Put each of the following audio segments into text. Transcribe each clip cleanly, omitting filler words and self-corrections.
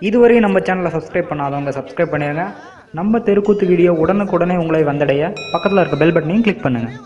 இதுவரையும் நம்ம சேனலை சப்ஸ்கிரைப் பண்ணாதவங்க சப்ஸ்கிரைப் பண்ணிடுங்க. நம்ம தெருக்கூத்து வீடியோ உடனுக்குடனே உங்களை வந்தடைய பக்கத்தில் இருக்க பெல் பட்டனையும் கிளிக் பண்ணுங்கள்.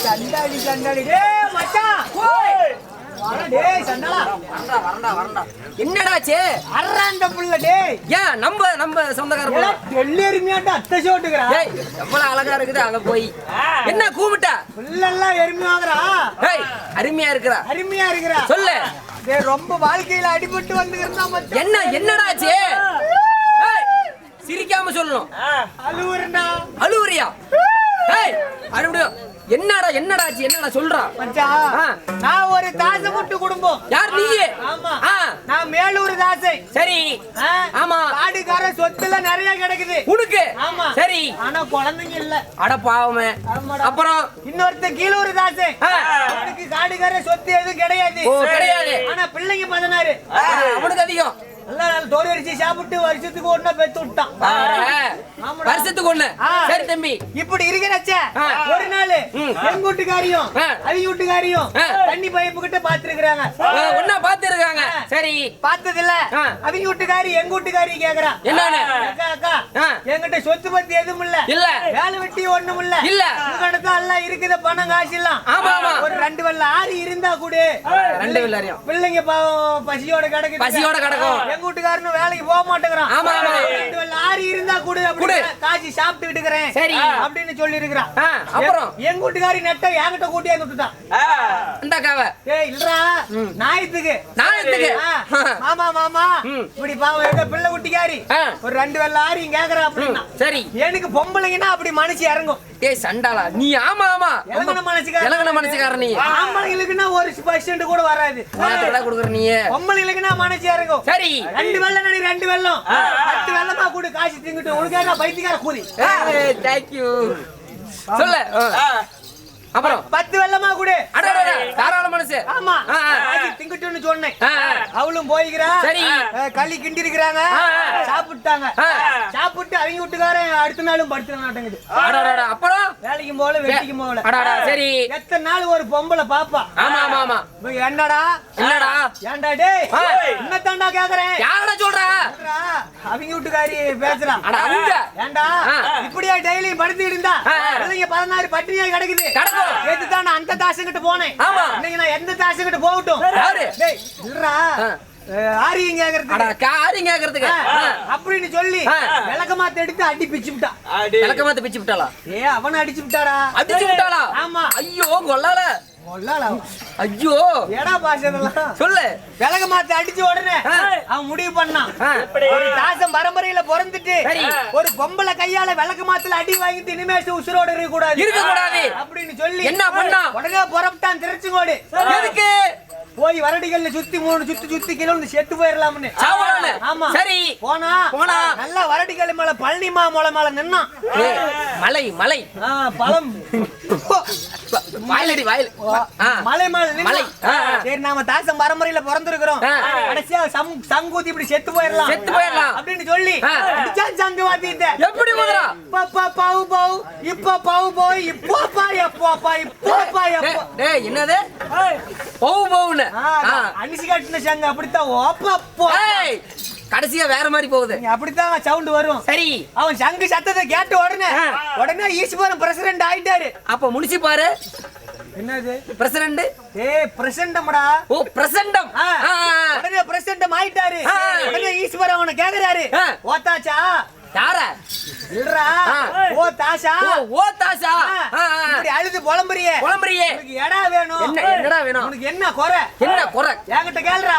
சண்டாளி சண்டாளி டேய் மச்சான் ஓய் டேய் சண்டலா வரண்டா என்னடாச்சு அறா இந்த புள்ள டேய் ஏன் நம்ம சொந்தக்கார புள்ள டெல்லி எருமையாட்ட அத்தை சோட்டுக்கறா டேய் எவ்வளவு அழகா இருக்குது அங்க போய் என்ன கூப்பிட்ட புள்ளெல்லாம் எருமையாகறா டேய் அருமையா இருக்குடா அருமையா இருக்குறா சொல்லு டேய் ரொம்ப வாழ்க்கையில அடிபட்டு வந்துக்கிறா மச்சான் என்னடாச்சு ஏய் சிரிக்காம சொல்லணும் அழுவுறியா ஏய் அழுவுறியா என்னடாச்சு என்னடா சொல்றா மச்சான் நான் ஒரு தாச முட்டு குடும்பம் யார் நீ ஆமா நான் மேலூர் தாசை சரி ஆமா காடுகார சொத்துல நிறைய கிடைக்குது உனக்கு ஆமா சரி ஆனா குழந்தைங்க இல்ல அட பாவமே அப்புறம் இன்னொருத்த கீழூர் தாசை அவனுக்கு காடுகார சொத்து எதுவும் கிடையாது கிடையாது ஆனா பிள்ளைங்க 16 அவனுக்கு அதிகம் தோடி அடிச்சு சாப்பிட்டு வருஷத்துக்கு ஒண்ணா பெத்து விட்டான் வருஷத்துக்கு ஒண்ணு சரி தம்பி இப்படி இருக்கிறச்ச ஒரு நாள் எங்க வீட்டுக்காரியும் அவங்க வீட்டுக்காரியும் தண்ணி பைப்பு கிட்ட பாத்துருக்காங்க ஒன்னா பாத்துருக்காங்க சரி பார்த்தது இல்ல அவங்க வீட்டுக்காரி எங்க வீட்டுக்காரி கேக்குறா என்னன்னு அக்கா என்கிட்ட சொத்து பத்தி எதுவும் இல்ல வேலை வெட்டி ஒண்ணும் இல்ல உங்ககிட்ட எல்லாம் இருக்குது பணம் காசு எல்லாம் ஒரு 2 வெள்ள ஆறு இருந்தா கூட 2 வெள்ளாரியம் பிள்ளைங்க பசியோட கிடக்கும் எங்க வீட்டுக்காரனும் வேலைக்கு போக மாட்டேங்கிறான் 2 வெள்ள ஆறு இருந்தா கூட அப்படி காசி சாப்பிட்டுட்டு இருக்கிறேன் சரி அப்படின்னு சொல்லி இருக்கிறான் அப்புறம் எங்க வீட்டுக்காரி நெட்ட என்கிட்ட கூட்டியாந்து விட்டுட்டான் இந்த காவ ஏய் இல்லடா நாயத்துக்கு மாமா இப்படி பாவம் எங்க பிள்ளை குட்டிக்காரி ஒரு 2 வெள்ள ஆறு கேக்குறா அப்படின்னா சரி எனக்கு பொம்பளைங்கன்னா அப்படி மனசு இறங்கும் ஏய் சண்டாளா நீ ஆமா இலங்கன மனசுக்கார நீ ஆம்பளைங்களுக்குன்னா ஒரு % கூட வராது கொடுக்குற நீ பொம்பளைங்களுக்குன்னா மனசு இறங்கும் சரி 2 வெள்ளம் 2 வெள்ளம் 10 வெள்ளமா கூட காசு திங்கிட்டு உனக்காக பைத்தியக்கார கூலி தேங்க்யூ சொல்லு அப்புறம் 10 வெள்ளமா கூட தாராள மனசு ஆமா திங்கிட்டுன்னு சொன்னேன் அவளும் போய்க்கிறா சரி களி கிண்டி இருக்கிறாங்க சாப்பிட்டாங்க சாப்பிட்டு அவங்க வீட்டுக்காரன் அடுத்த நாளும் படுத்துற மாட்டேங்குது அப்புறம் வேலைக்கும் போல வெட்டிக்கும் போல சரி எத்தனை நாள் ஒரு பொம்பளை பாப்பா ஆமா என்னடா ஏன்டா டேய் என்னத்தாண்டா கேக்குறேன் யாரடா சொல்ற அவங்க வீட்டுக்காரி பேசுறான் ஏன்டா இப்படியா டெய்லி படுத்துட்டு இருந்தா பிள்ளைங்க 16 பட்டினியா கிடக்குது எதுதான் நான் அந்த தாசங்கிட்ட போனேன் இன்னைக்கு நான் எந்த தாசங்கிட்ட போகட்டும் அப்படின்னு சொல்லி விளக்கமாத்த எடுத்து அடி பிச்சு விட்டா விளக்கமாத்த பிச்சு விட்டாளா அவனை அடிச்சு விட்டாளா ஆமா ஐயோ கொல்லால ஐயோ ஏடா பாசதெல்லாம் சொல்லு விலக மாத்தி அடிச்ச உடனே அவன் முடிவு பண்ணான் ஒரு தாசம் பரம்பரையில பிறந்துட்டு ஒரு பொம்பளை கையால விளக்கு மாத்துல அடி வாங்கிட்டு இனிமேல் உசுரோட இருக்க கூடாது அப்படின்னு சொல்லி என்ன பண்ணா உடனே புறப்பட்டான் திருச்செங்கோடு எதுக்கு போய் வரடிகள்ல சுத்தி 3 சுத்தி கிலோ செத்து போயிடலாம்னு ஆமா சரி போனா நல்ல வரடிகள் மேல பழனிமா மலை மேல நின்னா மலை பழம் வாயிலடி வாயில் மலை மேல நின்னா சரி நாம தாசம் பரம்பரையில பிறந்திருக்கிறோம் கடைசியா சங்கூதி இப்படி செத்து போயிடலாம் அப்படின்னு சொல்லி சங்கு வாத்திட்ட எப்படி போறா பாவு பாவு இப்ப பாவு போய் இப்போப்பா டேய் என்னது பாவு பாவுன்னு அனிசி கட்டின சங்கு அப்படித்தான் கடைசியா வேற மாதிரி போகுது அப்படித்தான் சவுண்ட் வரும் சரி அவன் சங்கு சத்தத்தை கேட்ட உடனே ஈஸ்வரன் பிரசிடென்ட் ஆயிட்டாரு அப்ப முடிச்சு பாரு என்னது பிரசிடென்ட் பிரசண்டம்டா பிரசண்டம் உடனே பிரசண்டம் ஆயிட்டாரு உடனே ஈஸ்வரன் அவனை கேக்குறாரு ஓத்தாச்சா யார இல்லடா ஓ தாசா இப்படி அழுது புலம்பறியே உனக்கு எடா வேணும் என்னடா வேணும் உனக்கு என்ன குறை என்கிட்ட கேளுடா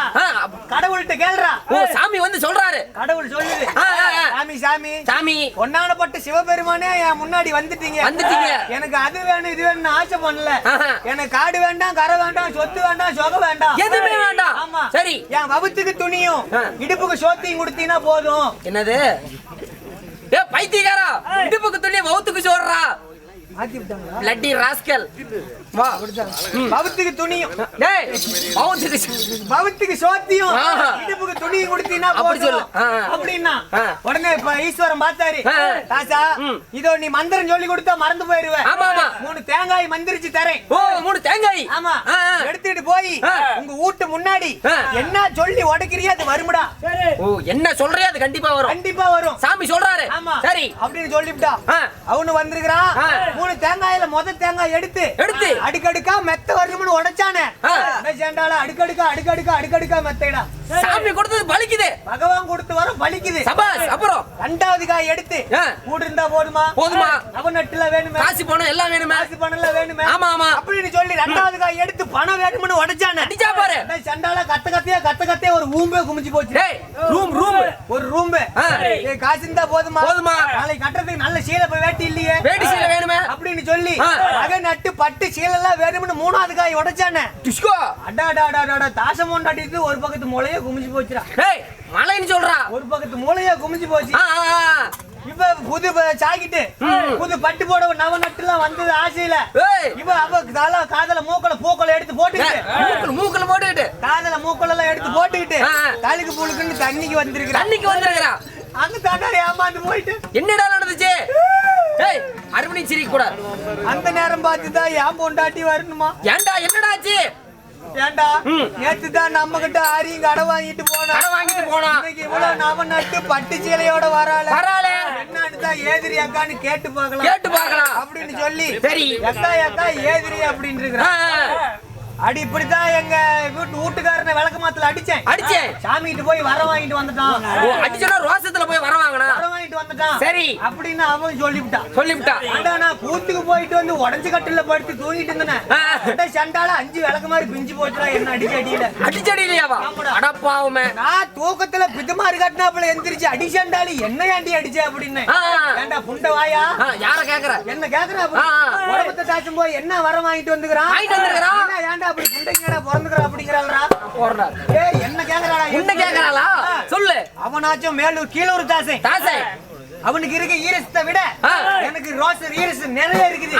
கடவுள்கிட்ட கேளுடா சாமி வந்து சொல்றாரு கடவுள் சொல்லுது சாமி பொன்னானப்பட்ட சிவபெருமானே என் முன்னாடி வந்துட்டீங்க எனக்கு அது வேணும் இது வேணும்னு ஆசை பண்ணல எனக்கு காடு வேண்டாம் கரை வேண்டாம் சொத்து வேண்டாம் சொகம் வேண்டாம் எதுவுமே வேண்டாம் ஆமா சரி என் வவுத்துக்கு துணியும் இடுப்புக்கு சோத்தையும் கொடுத்தீங்கன்னா போதும் என்னது பைத்தியக்காரா இடுப்புக்கு துணி வவுத்துக்கு சோடுறா லட்டி ராஸ்கல் வா பவுத்துக்கு துணியும் டேய் பவுத்துக்கு சோத்தியும் இடுப்புக்கு துணியும் கொடுத்தீனா அப்படி சொல்லு அப்படினா உடனே இப்ப ஈஸ்வரன் பார்த்தாரு தாசா இதோ நீ மந்திரம் சொல்லி கொடுத்தா மறந்து போயிடுவே ஆமா 3 தேங்காய் மந்திரிச்சு தரேன் 3 தேங்காய் ஆமா எடுத்துட்டு போய் உங்க வீட்டு முன்னாடி என்ன சொல்லி உடைக்கிறியா அது வரும்டா என்ன சொல்றியா அது கண்டிப்பா வரும் சாமி சாமி சொல்றாரு ஆமா சரி அப்படினு சொல்லிட்டா அவனு வந்திருக்கான் 3 தேங்காயில முத தேங்காய் எடுத்து அடுக்கடுக்கா மெத்த வரணும்னு உடைச்சானே. சேண்டால அடுக்கடுக்கா மெத்தைடா. சாமி கொடுத்தது பலிக்குது, பகவான் கொடுத்து வர பலிக்குது. சபாஸ். அப்புறம் 2வது காய் எடுத்து கூடு இருந்தா போதுமா? நவநட்டுல வேணுமே, காசு பணம் எல்லாம் வேணுமே, காசு பணம் வேணுமே. ஆமா ஆமா அப்படின்னு சொல்லி 2வது காய் எடுத்து பணம் வேணும்னு உடைச்சானே. அடிச்சா பாரு. சண்டால கத்த ஒரு ரூம்பே குமிஞ்சு போச்சு. ரூம் ஒரு ரூம்பே. காசு இருந்தா போதுமா? நாளைக்கு கட்டுறதுக்கு நல்ல சீலை வேட்டி இல்லையே, வேட்டி சீலை வேணுமே அப்படின்னு சொல்லி நகை நட்டு பட்டு சீலை எல்லாம் வேணும்னு 3வது காய் உடைச்சானே. அடாடாடாடா தாசம் கொண்டாடிட்டு ஒரு பக்கத்து மூளையே குமிஞ்சு போச்சுடா. மலைன்னு சொல்றா, ஒரு பக்கத்து மூளையே குமிஞ்சு போச்சு. இப்ப புது சாக்கிட்டு புது பட்டு போட நவ நட்டுலாம் வந்தது ஆசையில. இப்ப அவ காதல மூக்கல எடுத்து போட்டுக்கிட்டு மூக்கல போட்டுக்கிட்டு காதல மூக்கல எல்லாம் எடுத்து போட்டுக்கிட்டு தலுக்கு புழுக்குன்னு தண்ணிக்கு வந்திருக்கிறா. அங்க தாண்டா ஏமாந்து போயிட்டு என்னடா நடந்துச்சு? அருமணி சிரிக்க கூடாது. அந்த நேரம் பார்த்துதான் ஏன் பொண்டாட்டி வரணுமா? ஏண்டா என்னடாச்சு? ஏண்டா நேத்து தான் நம்ம கிட்ட ஆரியும் கடை வாங்கிட்டு போனா. இன்னைக்கு இவ்வளவு நாம நட்டு பட்டு சீலையோட வரால என்னன்னு ஏதிரி அக்கான்னு கேட்டு பார்க்கலாம் அப்படின்னு சொல்லி சரி எக்கா ஏதிரி அப்படின்னு இருக்கிறான். அடி இப்படித்தான் எங்க வீட்டுக்காரனை விளக்கு மாத்துல அடிச்சேன். சாமிகிட்ட போய் வர வாங்கிட்டு வந்துட்டான். அடிச்சனா ரோசத்துல போய் வர வாங்கிட்டு வந்துட்டான். சரி அப்படின்னு அவன் சொல்லிவிட்டான். நான் கூத்துக்கு போயிட்டு வந்து உடஞ்சு கட்டில படுத்து தூங்கிட்டு இருந்தேன். சண்டால 5 விளக்கு மாதிரி பிஞ்சு போச்சுடா. என்ன அடிச்சடியிலையாவா? அடப்பாவுமே. நான் தூக்கத்துல பிதுமாறு கட்டினாப்புல எந்திரிச்சு அடி சண்டாலி என்ன ஏண்டி அடிச்ச அப்படின்னு. ஏண்டா புண்ட வாயா? யார கேக்குற? என்ன கேக்குற? உடம்பத்தை தாச்சும் போய் என்ன வர வாங்கிட்டு வந்துக்கிறான். ஏண்டா அப்படி புண்டைங்கடா பிறந்துக்கிறா அப்படிங்கறாளடா. என்ன கேக்குறாடா? என்ன கேக்குறாளா? சொல்லு. அவனாச்சும் மேலூர் கீழூர் தாசை. அவனுக்கு இருக்க ஈரசத்தை விட எனக்கு ரோசர் ஈரஸ் நிறைய இருக்குது.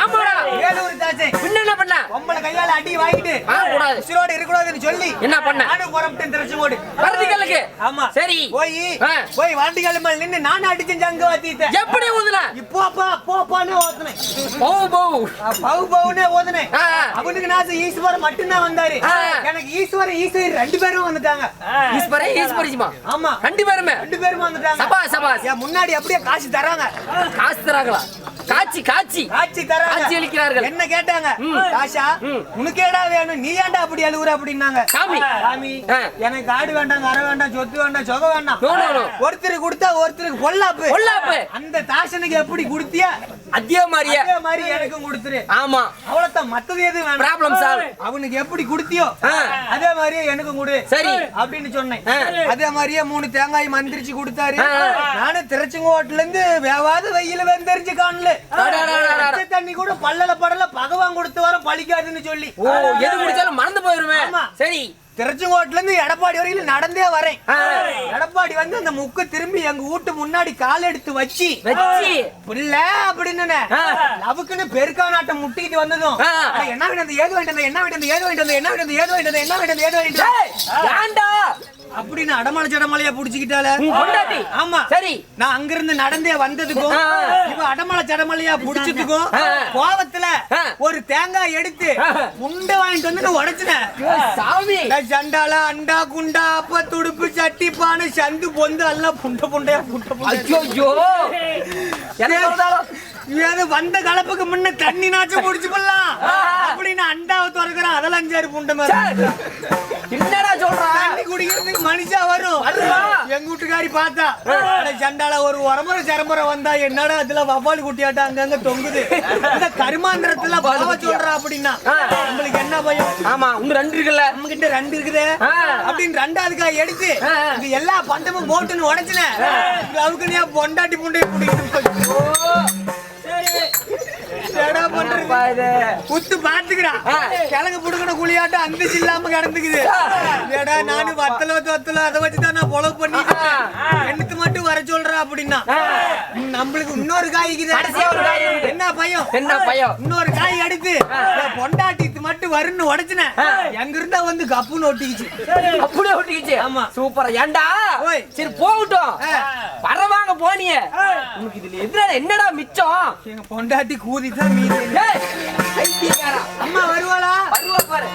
ஏலூர் தாசை என்ன பண்ண? பொம்பளை கையால அடி வாங்கிட்டு உசிரோட இருக்கக்கூடாதுன்னு சொல்லி என்ன பண்ண? நானும் புறப்பட்டேன் திருச்செங்கோடு வரதிகளுக்கு. ஆமா சரி போய் வரதிகள் மேல நின்னு நானும் அடிச்சேன் ஜங்க வாத்திட்டேன். எப்படி ஊதுன? அப்போப்பானே ஓதுனேன். பவுனே ஓதுனேன். அவனுக்கு நான் ஈஸ்வரன் மட்டும்தான் வந்தாரு. எனக்கு ஈஸ்வரி 2 பேரும் வந்துட்டாங்க. ஈஸ்வரிஜிமா. ஆமா 2 பேரும் வந்துட்டாங்க. சபாஸ் சபாஸ். முன்னாடி அப்படியே காசு தராங்க. காட்சி அளிக்கிறார்கள். என்ன கேட்டாங்க? காசா உனக்கேடா வேணும், நீ ஏன்டா அப்படி அழுவுற அப்படின்னாங்க. சாமி எனக்கு காடு வேண்டாம், அரை வேண்டாம், சொத்து வேண்டாம், சொக வேண்டாம். ஒருத்தருக்கு கொடுத்தா ஒருத்தருக்கு பொல்லாப்பு. அந்த தாசனுக்கு எப்படி கொடுத்தியா அதே மாதிரி எனக்கும் கொடுத்துரு. ஆமா அவ்வளவுதான், மத்தது எது வேண்டாம். Problem solve. அவனுக்கு எப்படி கொடுத்தியோ அதே மாதிரியே எனக்கும் கொடு. சரி அப்படின்னு சொன்னேன். அதே மாதிரியே 3 தேங்காய் மந்திரிச்சு கொடுத்தாரு. நானும் திருச்செங்கோட்டுல இருந்து வேவாத வெயில வெந்தரிச்சு காணல. தண்ணி கூட பல்லல படல பகவான் கொடுத்து வர பழிக்காதுன்னு சொல்லி எது குடிச்சாலும் மறந்து போயிருமே. சரி திருச்செங்கோட்டுல இருந்து எடப்பாடி வரையில நடந்தே வரேன். எடப்பாடி வந்து அந்த முக்கு திரும்பி எங்க வீட்டு முன்னாடி கால் எடுத்து வச்சு புள்ள அப்படின்னு லவுக்குன்னு பெருக்கா நாட்டம் முட்டிக்கிட்டு வந்ததும் என்ன வேண்டியது ஏது வேண்டியது அப்படின்னு அடமலையா புடிச்சுக்கிட்டால. ஆமா சரி நான் அங்கிருந்து நடந்தே வந்ததுக்கும் இவ அடமலை சடமலையா புடிச்சதுக்கும் கோவத்துல ஒரு தேங்காய் எடுத்து முண்டை வாங்கிட்டு வந்து உடைச்சினேன். சாமி சண்டால அண்டா குண்டா அப்ப துடுப்பு சட்டி பானை சந்து பொந்து எல்லாம் புண்டையா வந்த கலப்புக்கு முன்ன தண்ணி நாச்சும் குடிச்சு போடலாம் அப்படின்னு அண்டாவை திறக்கிறான். அதெல்லாம் 5-6 புண்டை மாதிரி என்னடா சொல்றா? தண்ணி குடிக்கிறதுக்கு மனுஷா வரும். எங்க வீட்டுக்காரி பார்த்தா சண்டால ஒரு உரமுறை சரமுறை வந்தா என்னடா அதுல வவ்வாலு குட்டியாட்டா அங்கங்க தொங்குது, இந்த கருமாந்திரத்துல பாவ சொல்றா அப்படின்னா உங்களுக்கு என்ன பயம்? ஆமா உங்க 2 இருக்குல்ல, நம்ம கிட்ட 2 இருக்குது அப்படின்னு 2வது காய் எடுத்து இது எல்லா பண்டமும் போட்டுன்னு உடைச்சினேன். அவருக்கு நீ பொண்டாட்டி புண்டைய குடிக்கிட்டு குத்து பாத்துக்கிறான். கிழங்கு புடுக்கின குழியாட்டம் அந்த இல்லாம கிடந்துக்குது. நானு வத்தல அதை வச்சுதான் நான் பொழவு பண்ணிட்டு எனக்கு மட்டும் வர சொல்றா அப்படின்னா நம்மளுக்கு இன்னொரு காய்க்குது. என்ன பயம்? இன்னொரு காய் எடுத்து பொண்டாட்டி மட்டும் வருன்னு உடைச்சினேன். எங்க இருந்தா வந்து கப்புன்னு ஒட்டிக்கிச்சு. அப்படியே ஒட்டிக்கிச்சு. ஆமா சூப்பரா. ஏண்டா சரி போகட்டும், பரவாங்க போனியே. உனக்கு இதுல எதுல என்னடா மிச்சம்? எங்க பொண்டாட்டி கூதிதான் மீதி. அம்மா வருவாளா? வருவா பாரு.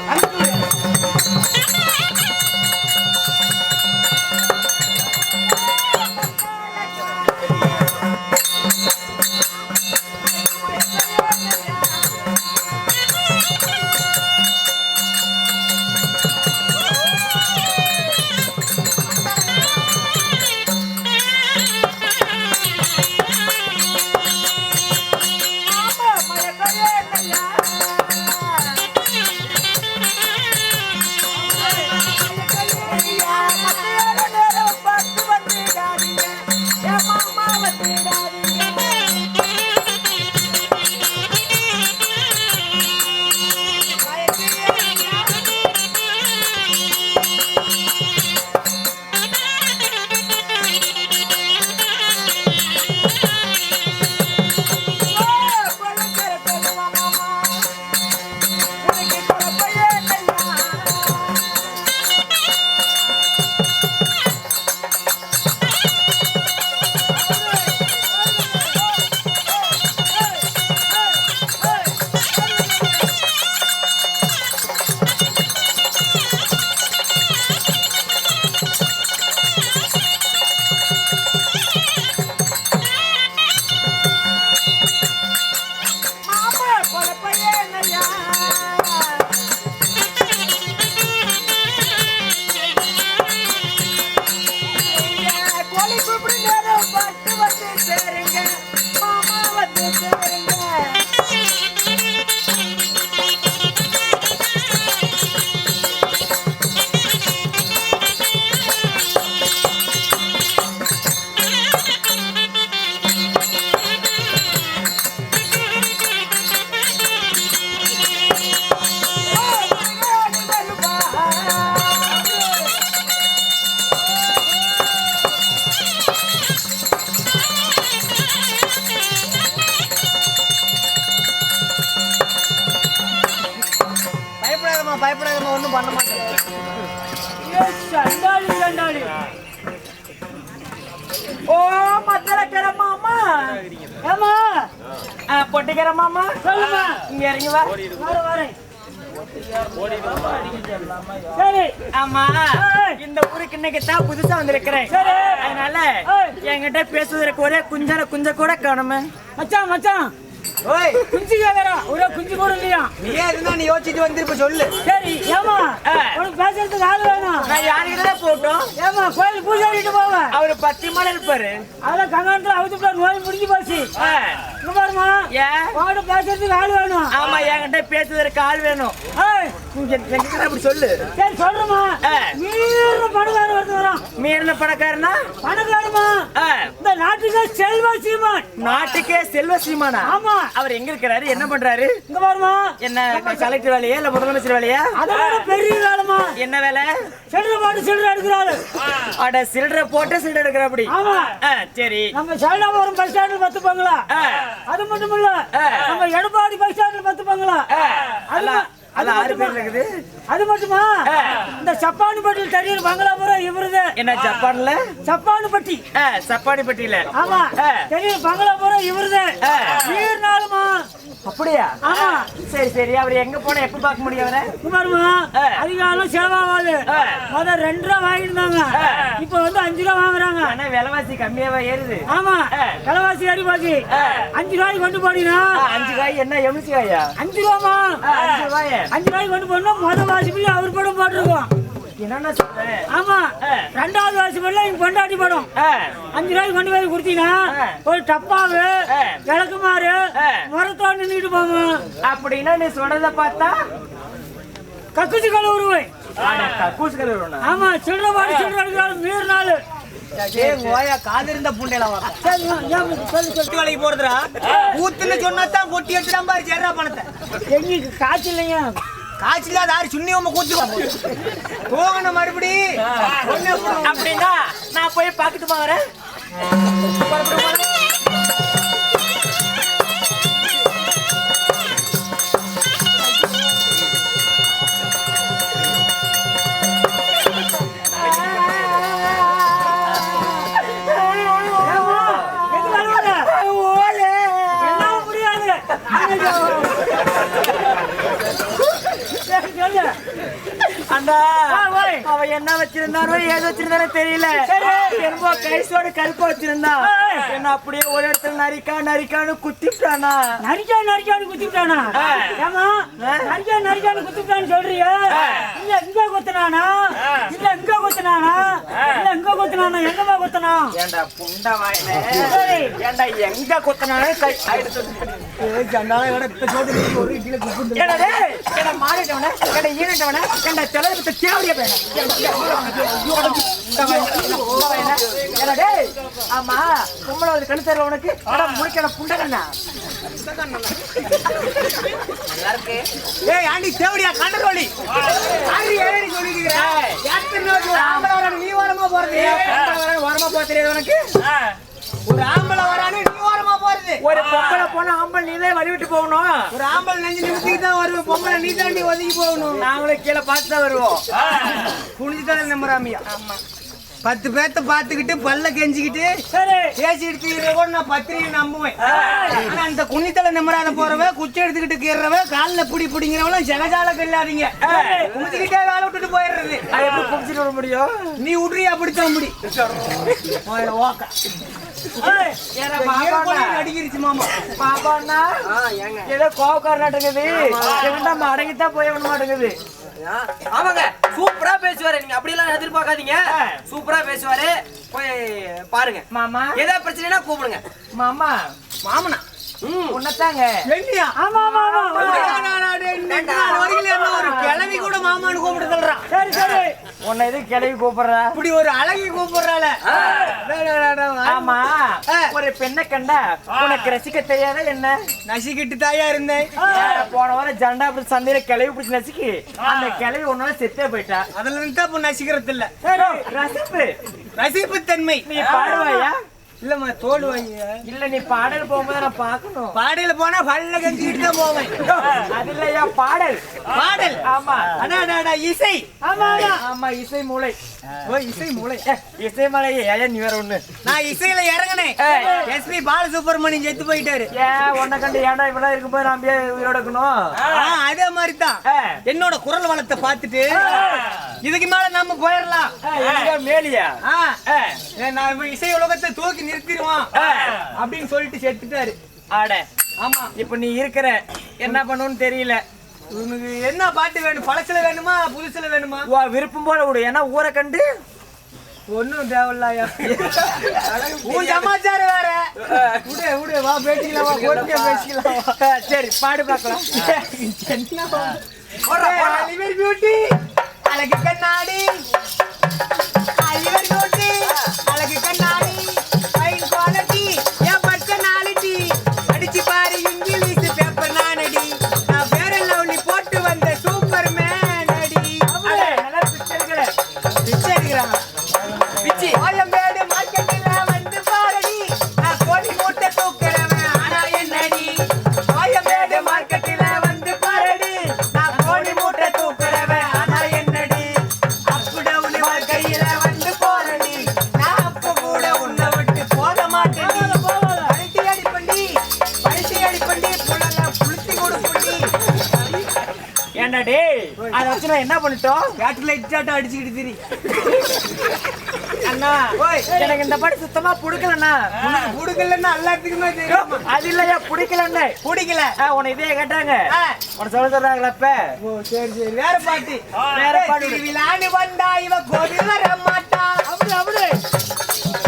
பயப்படாம ஒண்ணும் பண்ண மாட்டேன். சண்டாளி சண்டாளி. ஓ மத்தலக்கர மாமா. ஏமா பொட்டிக்கர மாமா சொல்லுமா. இங்க இறங்கி வா. வரேன். சரி ஆமா இந்த ஊருக்கு இன்னைக்கு தான் புதுசா வந்திருக்கிறேன். அதனால என்கிட்ட பேசுவதற்கு ஒரே குஞ்ச கூட காணுமே. மச்சான் மச்சான் ஓய் குஞ்சு கேக்குறா. ஒரே குஞ்சு கூட இல்லையா? நீ எதுனா நீ யோசிச்சுட்டு வந்திருப்ப சொல்லு. சரி ஏமா உனக்கு பேசுறதுக்கு ஆள் வேணும். நான் யாருக்கிட்ட போட்டோம்? ஏமா கோயில் பூஜாரிட்டு போவேன். அவரு 10 மணி இருப்பாரு. அதெல்லாம் கங்காணத்துல அவுத்து நோய் முடிஞ்சு போச்சு. இங்க பாருமா உன்கிட்ட பேசுறதுக்கு ஆள் வேணும். ஆமா என்கிட்ட பேசுவதற்கு ஆள் வேணும். அப்படி சொல்லு. சரி சொல்றமா. மீறின பணக்காரன் ஒருத்தர் வரான். மீறின பணக்காரனா? பணக்காரமா இந்த நாட்டுக்கே செல்வ சீமான். நாட்டுக்கே செல்வ சீமானா? ஆமா. அவர் எங்க இருக்கிறாரு? என்ன பண்றாரு? இங்க பாருமா. என்ன கலெக்டர் வேலையா இல்ல முதலமைச்சர் வேலையா? அதோட பெரிய வேலைமா. என்ன வேலை? சில்லறை போட்டு சில்லறை எடுக்கிறாரு. அட சில்லறை போட்டு சில்லறை எடுக்கிற அப்படி. ஆமா. சரி நம்ம சைதாபுரம் பஸ் ஸ்டாண்ட்ல 10 பங்களா. அது மட்டும் இல்ல நம்ம எடப்பாடி பஸ் ஸ்டாண்ட்ல 10 பங்களா. அது 6 பேர் இருக்குது. அது மட்டுமா இந்த சப்பானிப்பட்டியில் தெரியுற பங்களாபுரம் இவருது. என்ன ஜப்பான்ல? சப்பானிப்பட்டி. சப்பானிப்பட்டியில. ஆமா தெரியுற பங்களாபுரம் இவருது. வீர் நாளுமா. அப்படியா? ஆமா. சரி சரி. அவர் எங்க போனா எப்ப பார்க்க முடியும் அவரை? குமாருமா அதிகாலம் செலவாகாது. முத 2 ரூபா வாங்கிருந்தாங்க. இப்ப வந்து 5 ரூபா வாங்குறாங்க. ஆனா விலைவாசி கம்மியாவா ஏறுது? ஆமா விலைவாசி ஏறி போச்சு. 5 ரூபாய்க்கு கொண்டு போனீங்கன்னா 5 காய் என்ன எம்சி காயா? 5 ரூபாமா. 5 ரூபாய். 5 ரூபாய்க்கு கொண்டு போனா முத வாசி பிள்ளை அவர் படம் போட்டுருக்கோம். என்னன்னா சொல்றேன். ஆமா 2வது வாசி பிள்ளை இங்க பொண்டாட்டி படம். 5 ரூபாய்க்கு கொண்டு போய் கொடுத்தீங்கன்னா ஒரு டப்பாவு விளக்குமாறு மரத்தோடு நின்றுட்டு போவோம். அப்படின்னா நீ சொல்றத பார்த்தா கக்குச்சி கழுவுருவை. கக்கூசு கழுவுறா? ஆமா சில்லறை பாடி சில்லறை எடுக்கிறாரு மீர் நாள். காது இருந்த புண்டையில வா. சொல்லு வேலைக்கு போறதுடா. ஊத்துன்னு சொன்னாதான் பொட்டி எடுத்துதான் பாரு சேர்றா பணத்தை. எங்களுக்கு காய்ச்சல் இல்லையா? காய்ச்சல யாரு சுண்ணியம்மா கூத்து போகணும் மறுபடி. அப்படின்னா நான் போய் பாக்கிட்டு போறேன். அவ என்ன வச்சிருந்தாரோ ஏதோ வச்சிருந்தாரோ தெரியல. என்னமோ கைசோட கருப்ப வச்சிருந்தான். என்ன அப்படியே ஒரு இடத்துல நரிக்கான்னு குத்திட்டானா? நரிக்கான்னு குத்திட்டானா? ஏமா நரிக்கான்னு குத்திட்டான்னு சொல்றியா? இல்ல இங்க குத்துனானா? இல்ல இங்க குத்துனானா? இல்ல இங்க குத்துனானா? எங்கமா குத்துனா? ஏண்டா புண்டா வாயினே. ஏண்டா எங்க குத்துனானே கை எடுத்து ஜண்டால இப்ப சோடு ஒரு கீழ குத்து. ஏடா டேய் ஏடா மாறிட்டவனே ஏடா ஈனட்டவனே ஏண்டா தெலவிட்ட கேவடியா பேன. ஏடா டேய் ஆமா கும்பல ஒரு கண்ணு தெரியல உனக்கு. அட முடிக்கட புண்டகண்ணா. நல்லா இருக்கு. ஏய் ஆண்டி தேவடியா கண்டரோலி. ஆண்டி ஏறி சொல்லிக்கிறே. யாத்து நோக்கு ஆம்பள வரானே நீ ஓரமா போறது. ஓரமா போக தெரியாது உனக்கு? ஒரு ஆம்பள வரானே நீ ஓரமா போறது. ஒரு பொம்பளை போனா ஆம்பளை நீதே வழி விட்டு போகணும். ஒரு ஆம்பளை நெஞ்சு நிமித்திட்டு தான் வருவோம். பொம்பளை நீ தாண்டி ஒதுங்கி போகணும். நாங்களே கீழே பார்த்து தான் வருவோம். குனிஞ்சுதான் நம்புறாமியா. ஆமா 10 பேர்த்த பாத்துக்கிட்டு பல்ல கெஞ்சிக்கிட்டு பேசி எடுத்துக்கிற கூட நான் 10 நம்புவேன். ஆனா அந்த குனித்தலை நம்பராத போறவ குச்சி எடுத்துக்கிட்டு கீறவ காலில் பிடிங்கிறவெல்லாம் ஜெகஜால கல்லாதீங்க. குனிச்சுக்கிட்டே வேலை விட்டுட்டு போயிடுறது. எப்படி குடிச்சிட்டு வர முடியும்? நீ விட்றியா அப்படித்தான் முடி ஓக்க அடிக்கிருச்சு மாமா. பாப்பாண்ணா ஏதோ கோவக்காரனாட்டுங்குது. நம்ம அடங்கித்தான் போய் விட மாட்டேங்குது. ஆமாங்க சூப்பரா பேசுவாரு. நீங்க அப்படி எல்லாம் எதிர்பார்க்காதீங்க. சூப்பரா பேசுவாரு. போய் பாருங்க. மாமா ஏதாவது பிரச்சனைனா கூப்பிடுங்க. மாமா மாமனா உன்னதாங்க. ஆமா ஆமா ஆமா ஒரு கிளவி கூட மாமான்னு கூப்பிட்டு சொல்றான். சரி சரி உன்னை எது கிளவி கூப்பிடுறா? இப்படி ஒரு அழகி கூப்பிடுறாள. ஆமா ஒரு பெண்ணை கண்டா உனக்கு ரசிக்க தெரியாத என்ன? நசிக்கிட்டு தாயா இருந்தேன். போன வாரம் ஜண்டா அப்படி சந்தையில கிளவி பிடிச்சி நசுக்கி அந்த கிளவி ஒன்னால செத்தே போயிட்டா. அதுல இருந்து இப்ப நசிக்கிறது இல்ல. ரசிப்பு ரசிப்பு தன்மை. நீ பாடுவாயா? இல்லம்மா தோல் வாங்கி. இல்ல நீ பாடல் போகும்போது நான் பாக்கணும். பாடையில போனா பல்ல கஞ்சிக்கிட்டு தான் போவேன். அது இல்லையா பாடல். பாடல். ஆமா. அடடடா இசை. ஆமா ஆமா இசை மூளை. ஓ இசை மூளை. இசை மலை ஏன் நீ வேற ஒண்ணு. நான் இசையில இறங்கினேன். எஸ்பி பாலசுப்ரமணியம் செத்து போயிட்டாரு. உன்னை கண்டு ஏன்டா இவ்வளவு இருக்கும்போது நான் உயிரோட இருக்கணும். அதே மாதிரி தான் என்னோட குரல் வளத்தை பார்த்துட்டு இதுக்கு மேல நம்ம போயிடலாம் மேலியா நான் இசை உலகத்தை தூக்கி நிறுத்திடுவான் அப்படின்னு சொல்லிட்டு செத்துட்டாரு. ஆட ஆமா. இப்ப நீ இருக்கிற என்ன பண்ணுன்னு தெரியல. உனக்கு என்ன பாட்டு வேணும்? பழசுல வேணுமா புதுசுல வேணுமா? விருப்பம் போல விடு. ஏன்னா ஊரை கண்டு ஒன்னும் தேவையில்லையா. உன் சமாச்சாரம் வேற. விடு விடு வா பேசிக்கலாம், வா பொறுமையா பேசிக்கலாம். சரி பாடு பார்க்கலாம். அலிவர் பியூட்டி அழகு கண்ணாடி, அலிவர் பியூட்டி அழகு கண்ணாடி, ஃபைன் குவாலிட்டி என் பர்சனாலிட்டி, அடிச்சு பாரு இங்கிலீஷ் பேப்பர் நானடி, நான் வேற லவ்லி போட்டு வந்த சூப்பர் மேன் அடி. நல்லா பிச்சை எடுக்கிறான். பிச்சி கோயம்பேடு மார்க்கெட்டில் வந்து பாரடி, நான் கோடி மூட்டை தூக்குறவன் ஆனா என்னடி. கோயம்பேடு மார்க்கெட்டில் வந்து பாரடி, நான் கோடி மூட்டை தூக்குறவன் ஆனா என்னடி. அப்பு டவுன் வாழ்க்கையில வந்து போறடி, நான் அப்ப கூட உன்னை விட்டு போக மாட்டேன்டி. பழுத்தி அடிப்பண்டி புள்ளல புளுத்தி கொடுப்பண்டி. ஏண்டா டேய் அதை வச்சு நான் என்ன பண்ணிட்டோம். பேட்டரிலைட் சாட்டம் அடிச்சுக்கிட்டு திரி. அண்ணா எனக்கு இந்த பாட்டு சுத்தமா பிடிக்கலண்ணா. உனக்கு பிடிக்கலன்னா எல்லாத்துக்குமே தெரியும். அது இல்லையா பிடிக்கலன்னு. பிடிக்கல உன்னை இதே கேட்டாங்க. உன்னை சொல்றாங்களா இப்ப. ஓ சரி சரி வேற பாட்டு. வேற பாட்டு. திருவிழான்னு வந்தா இவ கோவில் வர மாட்டா. அப்படி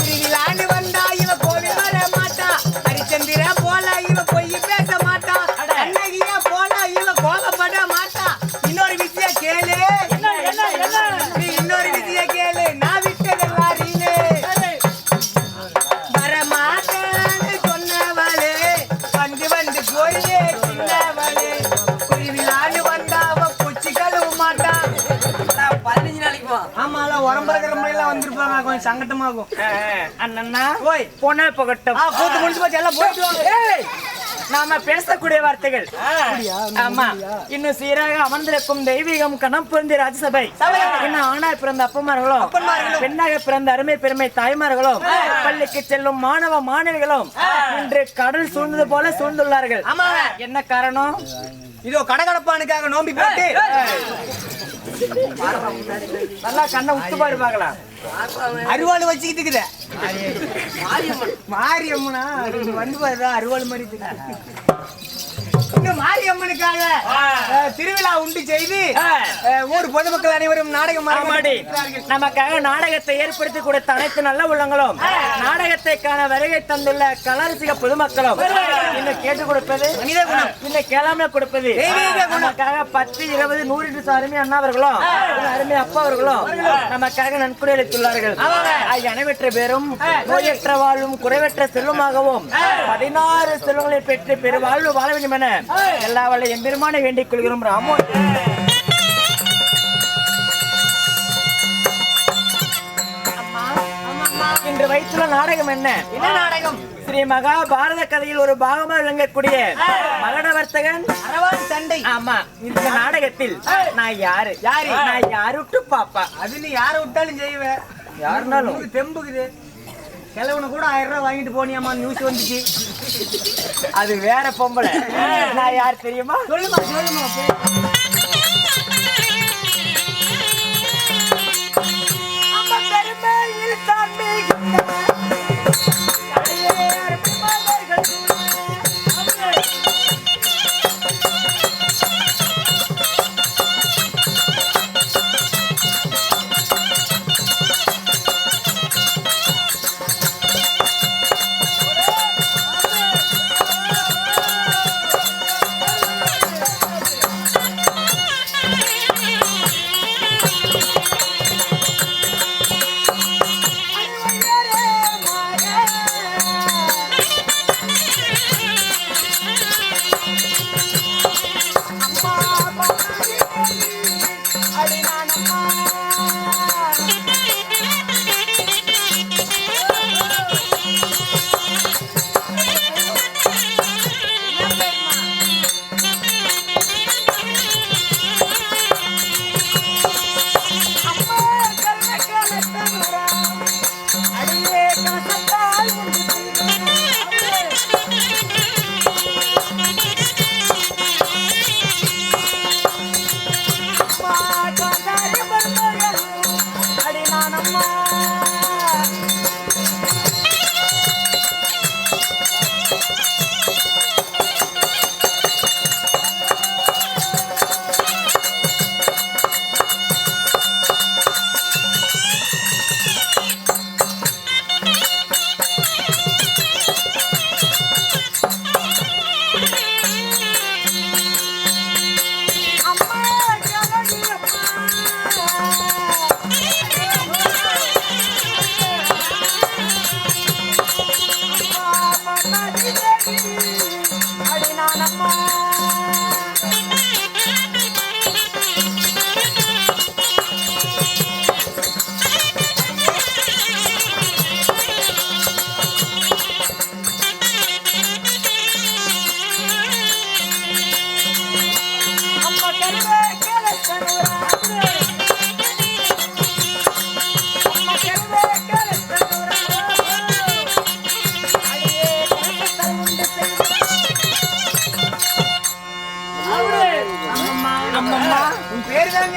திருவிழான்னு வந்தா இவ கோவில் வர மாட்டா. ஹரிச்சந்திர போல இவ பொய் பேச மாட்டா. கண்ணகியா போல இவ கோபப்பட மாட்டா. இன்னொரு விஷயம் கேளு, நீ இன்னொரு விஷயம் கேளு, நான் விட்டதெல்லாம் ரீலே. வரமாட்டேன்னு சொன்னவளே வந்து வந்து போயே சின்னவளே. திருவிழான்னு வந்தா அவ பூச்சி கழுவ மாட்டா. 15 நாளைக்கு போ. ஆமால உரம்பரக்கிற மாதிரிலாம் வந்திருப்பாங்க, கொஞ்சம் சங்கட்டமாகும். அண்ணா ஓய் பொண்ணே போகட்டும். கூத்து முடிச்சு போச்சு, எல்லாம் போயிட்டு வாங்க. நாம பேசக்கூடிய வார்த்தைகள். ஆமா இன்னும் சீராக அமர்ந்திருக்கும் தெய்வீகம் கணம் பொருந்திய ராஜசபை. இன்னும் ஆணாய் பிறந்த அப்பமார்களும் பெண்ணாக பிறந்த அருமை பெருமை தாய்மார்களும் பள்ளிக்கு செல்லும் மாணவ மாணவிகளும் இன்று கடல் சூழ்ந்தது போல சூழ்ந்துள்ளார்கள். என்ன காரணம்? இதோ கடகடப்பானுக்காக நோம்பி போட்டு நல்லா கண்ணை உத்து பாரு பார்க்கலாம். அருவாள் வச்சுக்கிட்டு இருக்குது. மாரியம்மனா வந்து பாருதா அருவாள் மாதிரி இருக்குது. இந்த மாரியம்மனுக்காக திருவிழா உண்டு செய்து ஊர் பொதுமக்கள் அனைவரும் நாடகம் நமக்காக நாடகத்தை ஏற்படுத்தி கொடுத்த அனைத்து நல்ல உள்ளங்களும் நாடகத்தை காண வருகை தந்துள்ள கலாரசிக பொதுமக்களும் இன்னும் கேட்டுக் கொடுப்பது இன்னும் கேளாமல் கொடுப்பது நமக்காக 10, 20, 100 அருமை அண்ணாவர்களும் அருமை அப்பா அவர்களும் நமக்காக நன்கொடை அளித்துள்ளார்கள். அனைவற்ற பேரும் நோயற்ற வாழ்வும் குறைவற்ற செல்வமாகவும் 16 செல்வங்களை பெற்று பெரு வாழ்வு வாழ வேண்டும் என எல்லா வல்ல எம்பெருமானை வேண்டிக் கொள்கிறோம். ராமோ இன்று வைத்துள்ள நாடகம் என்ன நாடகம்? ஸ்ரீ மகாபாரத கதையில் ஒரு பாகமாக விளங்கக்கூடிய மகடவர்த்தகன் அரவான் சண்டை. ஆமா இந்த நாடகத்தில் நான் யாரு நான் யாருட்டு பாப்பா. அது நீ யாரை விட்டாலும் செய்வேன். யாருனாலும் தெம்புக்குது. கிழவனை கூட 1000 ரூபாய் வாங்கிட்டு போனியாமா நியூஸ் வந்துச்சு. அது வேற பொம்பளை. நான் யார் தெரியுமா? சொல்லுமா சொல்லுமா.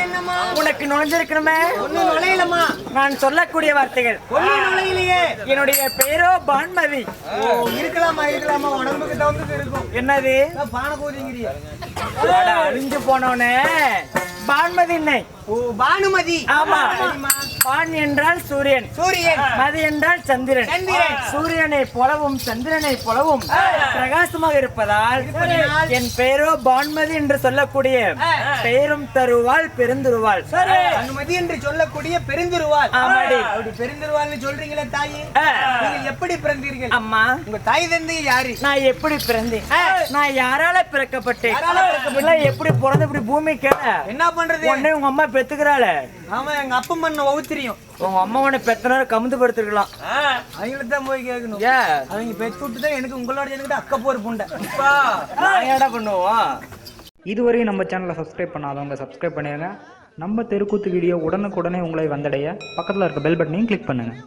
என்னம்மா? உனக்கு நுழைஞ்சிருக்கணுமே. ஒண்ணும் நுழையலம்மா. நான் சொல்லக்கூடிய வார்த்தைகள் ஒண்ணும் நுழையிலையே. என்னுடைய பெயரோ பான்மதி. ஓ, இருக்கலாமா இருக்கலாமா, உடம்புக்கு தகுந்தது இருக்கும். என்னது பானை கூதிங்கிறிய. அழிஞ்சு போனவனே பான்மதி என்னை. ஓ, பானுமதி. ஆமா. சரிம்மா. பான் என்றால் சூரியன், சூரியன். மதி என்றால் சந்திரன். சந்திரன். சூரியனை போலவும் சந்திரனை போலவும் பிரகாசமாக இருப்பதால் இருப்பதினால் என் பெயரோ பான்மதி என்று சொல்லக்கூடிய பெயரும் தருவாள் பெருந்துருவாள். அனுமதி என்று சொல்லக்கூடிய பெருந்திருவாள். ஆமாடி. அப்படி பெருந்திருவாள்னு சொல்றீங்களே தாயி, நீங்கள் எப்படி பிறந்தீர்கள்? அம்மா, உங்க தாய் தந்தை யாரு? நான் எப்படி பிறந்தேன்? நான் யாரால பிறக்கப்பட்டேன்? யாரால பிறக்கப்பட்டேன்? இல்ல, எப்படி பிறந்த இப்படி பூமி கேட என்ன பண்றது? உடனே உங்க அம்மா பெத்துக்கிறாள. ஆமா, எங்க அப்பா மண்ண ஒவுத்திரியும். உங்க அம்மா உன்னை பெத்தனால கமுந்து படுத்துருக்கலாம். அவங்களுக்கு தான் போய் கேட்கணும். ஏன் அவங்க பெத்து விட்டு தான் எனக்கு உங்களோட எனக்கு அக்க போற புண்டை. நான் ஏடா பண்ணுவோம்? இதுவரையும் நம்ம சேனலை சப்ஸ்கிரைப் பண்ணாதவங்க சப்ஸ்கிரைப் பண்ணிடுங்க. நம்ம தெருக்கூத்து வீடியோ உடனுக்குடனே உங்களை வந்தடைய பக்கத்தில் இருக்க பெல் பட்டனையும் கிளிக் பண்ணுங்கள்.